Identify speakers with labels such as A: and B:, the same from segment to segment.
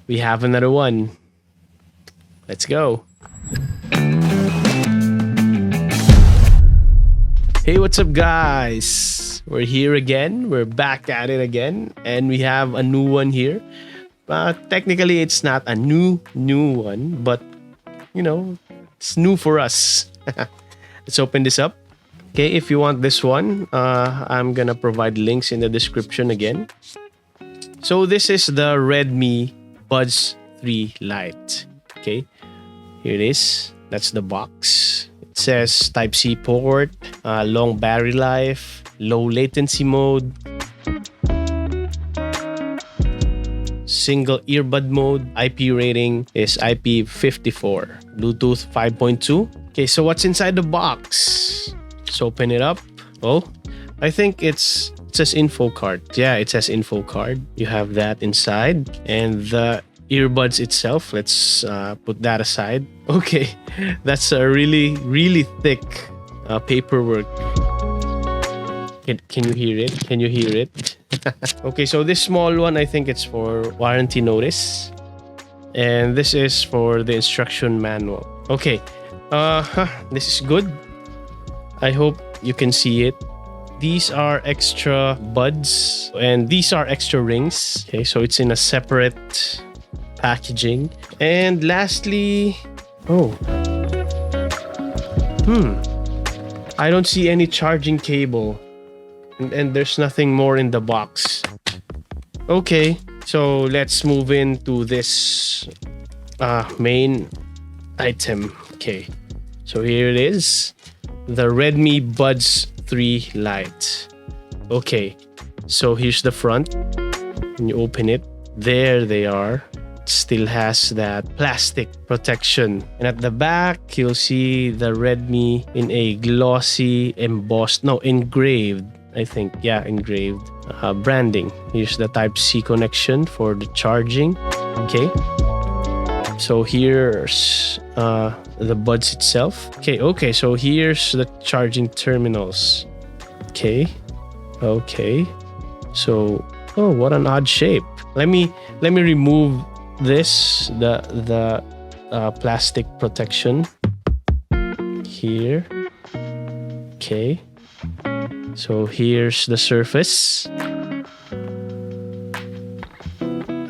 A: we have another one. Let's go. Hey, what's up, guys? We're here again. We're back at it again, and we have a new one here. Technically, it's not a new one, but you know, it's new for us. Let's open this up. Okay, if you want this one, I'm gonna provide links in the description again. So this is the Redmi Buds 3 Lite. Okay, here it is. That's the box. It says Type-C port, long battery life, low latency mode, single earbud mode, IP rating is IP54, Bluetooth 5.2. Okay, so what's inside the box? Let's open it up. Oh, I think it says info card. Yeah, it says info card. You have that inside, and the earbuds itself. Let's put that aside. Okay, that's a really thick paperwork. Can you hear it? Can you hear it? Okay, so this small one, I think it's for warranty notice, and this is for the instruction manual. Okay, this is good. I hope you can see it. These are extra buds, and these are extra rings. Okay, so it's in a separate packaging. And lastly, I don't see any charging cable, and there's nothing more in the box. Okay, so let's move into this main item. Okay, so here it is, the Redmi Buds 3 Lite. Okay, so here's the front. When you open it, there they are. It still has that plastic protection, and at the back you'll see the Redmi in a glossy engraved, I think, yeah, engraved branding. Here's the Type-C connection for the charging. Okay, so here's the buds itself. Okay, so here's the charging terminals. Okay, so what an odd shape. Let me remove this, the plastic protection here. Okay, so here's the surface.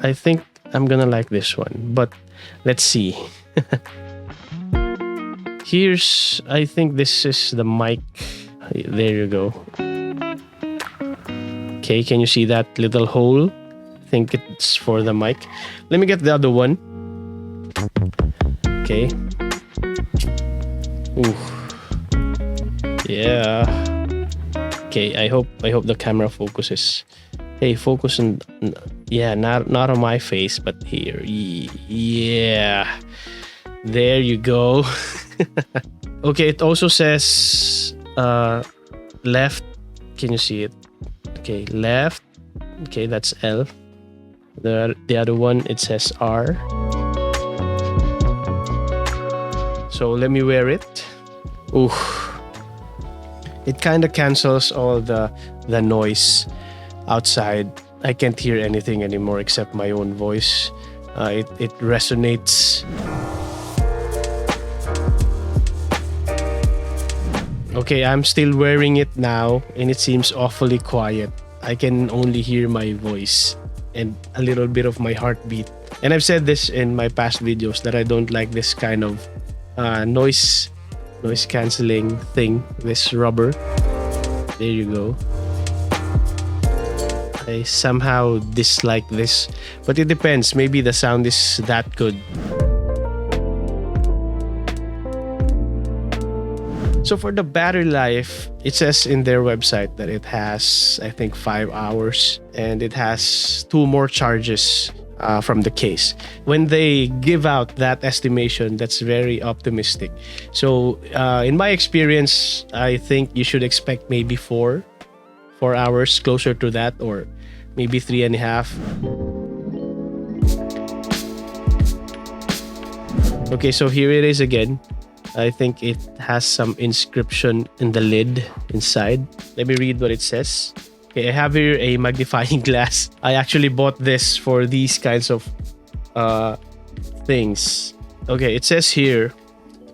A: I think I'm gonna like this one, but let's see. I think this is the mic. There you go. Okay, can you see that little hole? I think it's for the mic. Let me get the other one. Okay. Ooh. Yeah. Okay, I hope the camera focuses. Hey, focus on, yeah, not on my face, but here. Yeah. There you go. Okay, it also says left. Can you see it? Okay, left. Okay, that's L. The other one, it says R. So let me wear it. Ooh. It kind of cancels all the noise outside. I can't hear anything anymore except my own voice. It resonates. Okay, I'm still wearing it now, and it seems awfully quiet. I can only hear my voice and a little bit of my heartbeat. And I've said this in my past videos that I don't like this kind of noise cancelling thing, this rubber. There you go. I somehow dislike this, but it depends. Maybe the sound is that good. So for the battery life, it says in their website that it has, I think, 5 hours, and it has 2 more charges from the case. When they give out that estimation, that's very optimistic. So in my experience, I think you should expect maybe 4 hours, closer to that, or maybe 3.5. Okay, so here it is again. I think it has some inscription in the lid inside. Let me read what it says. Okay, I have here a magnifying glass. I actually bought this for these kinds of things. Okay, it says here,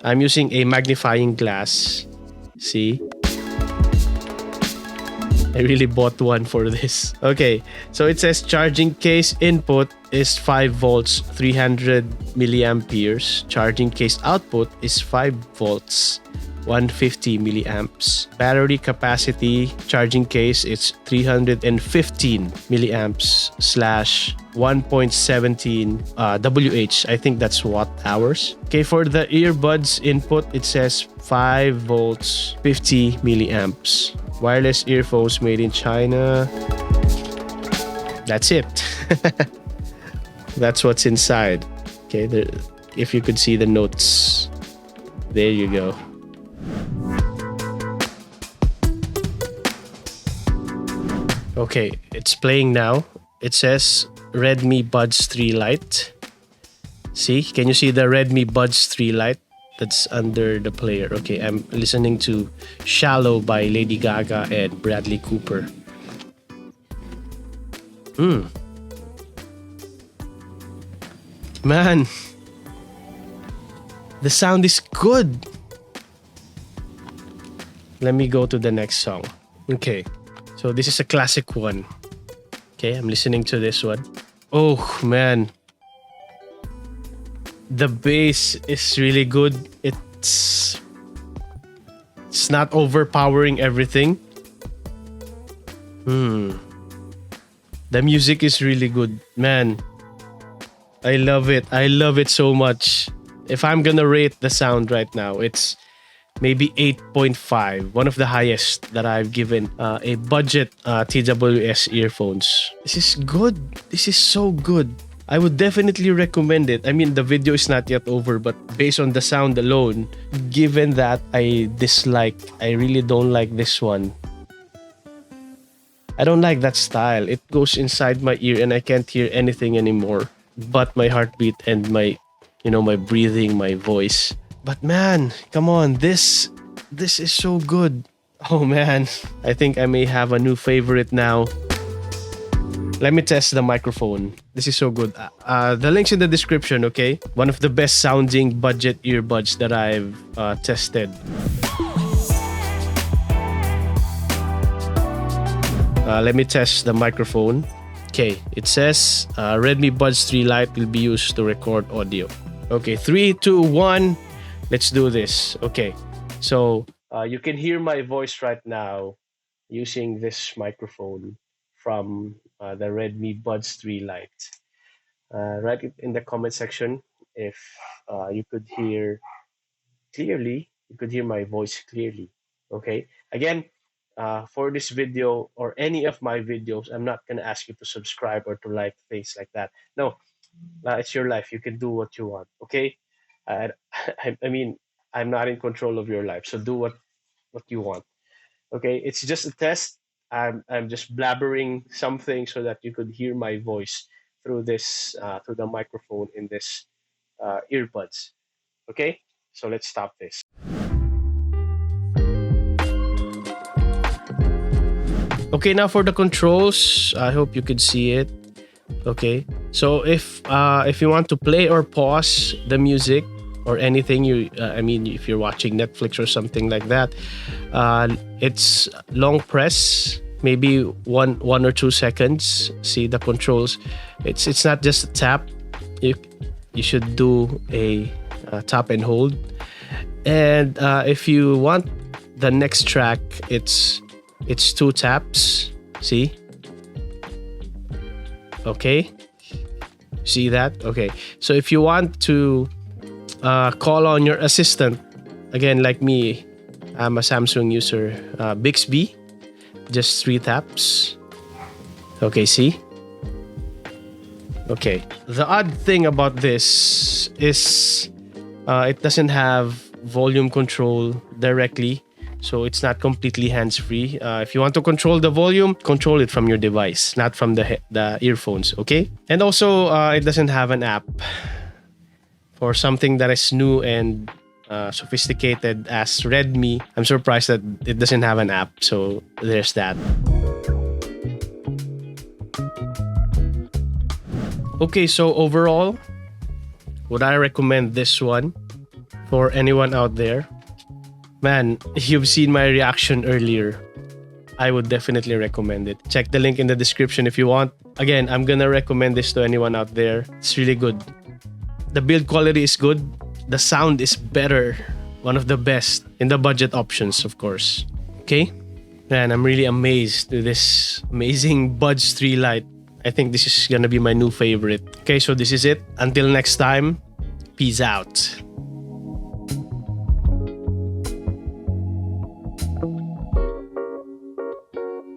A: I'm using a magnifying glass. See? I really bought one for this. Okay, so it says charging case input is 5 volts, 300 milliamperes. Charging case output is 5 volts, 150 milliamps. Battery capacity charging case is 315 milliamps slash 1.17 WH. I think that's watt hours. Okay, for the earbuds input, it says 5 volts, 50 milliamps. Wireless earphones made in China. That's it. That's what's inside. Okay, there, if you could see the notes. There you go. Okay, it's playing now. It says Redmi Buds 3 Lite. See? Can you see the Redmi Buds 3 Lite? That's under the player. Okay, I'm listening to Shallow by Lady Gaga and Bradley Cooper. Man, the sound is good. Let me go to the next song. Okay, so this is a classic one. Okay, I'm listening to this one. Oh man, the bass is really good. It's not overpowering everything. The music is really good, man. I love it. I love it so much. If I'm gonna rate the sound right now, it's maybe 8.5, one of the highest that I've given a budget TWS earphones. This is good. This is so good. I would definitely recommend it. I mean, the video is not yet over, but based on the sound alone, given that I really don't like this one. I don't like that style. It goes inside my ear and I can't hear anything anymore but my heartbeat and my breathing, my voice. But man, come on, this is so good. Oh man, I think I may have a new favorite now. Let me test the microphone. This is so good. The link's in the description, okay? One of the best sounding budget earbuds that I've tested. Let me test the microphone. Okay, it says Redmi Buds 3 Lite will be used to record audio. Okay, 3, 2, 1. Let's do this. Okay, so you can hear my voice right now using this microphone from the Redmi Buds 3 Lite. Write it in the comment section if you could hear clearly. You could hear my voice clearly. Okay. Again, for this video or any of my videos, I'm not gonna ask you to subscribe or to like things like that. No, it's your life. You can do what you want. Okay. I mean, I'm not in control of your life, so do what you want. Okay. It's just a test. I'm just blabbering something so that you could hear my voice through this through the microphone in this earbuds. Okay, so let's stop this. Okay, now for the controls. I hope you could see it. Okay, so if you want to play or pause the music or anything, if you're watching Netflix or something like that, it's long press. Maybe one or 2 seconds. See the controls. It's not just a tap. You should do a tap and hold. And if you want the next track, it's 2 taps. See? Okay. See that? Okay. So if you want to call on your assistant, again, like me, I'm a Samsung user. Bixby. Just 3 taps. Okay, see? Okay. The odd thing about this is it doesn't have volume control directly, so it's not completely hands-free. If you want to control the volume, control it from your device, not from the earphones, okay? And also, it doesn't have an app. For something that is new and sophisticated as Redmi, I'm surprised that it doesn't have an app. So there's that. Okay, so overall, would I recommend this one for anyone out there? Man, you've seen my reaction earlier. I would definitely recommend it. Check the link in the description if you want. Again, I'm gonna recommend this to anyone out there. It's really good. The build quality is good. The sound is better. One of the best in the budget options, of course. Okay? Man, I'm really amazed with this amazing Buds 3 Lite. I think this is gonna be my new favorite. Okay, so this is it. Until next time, peace out.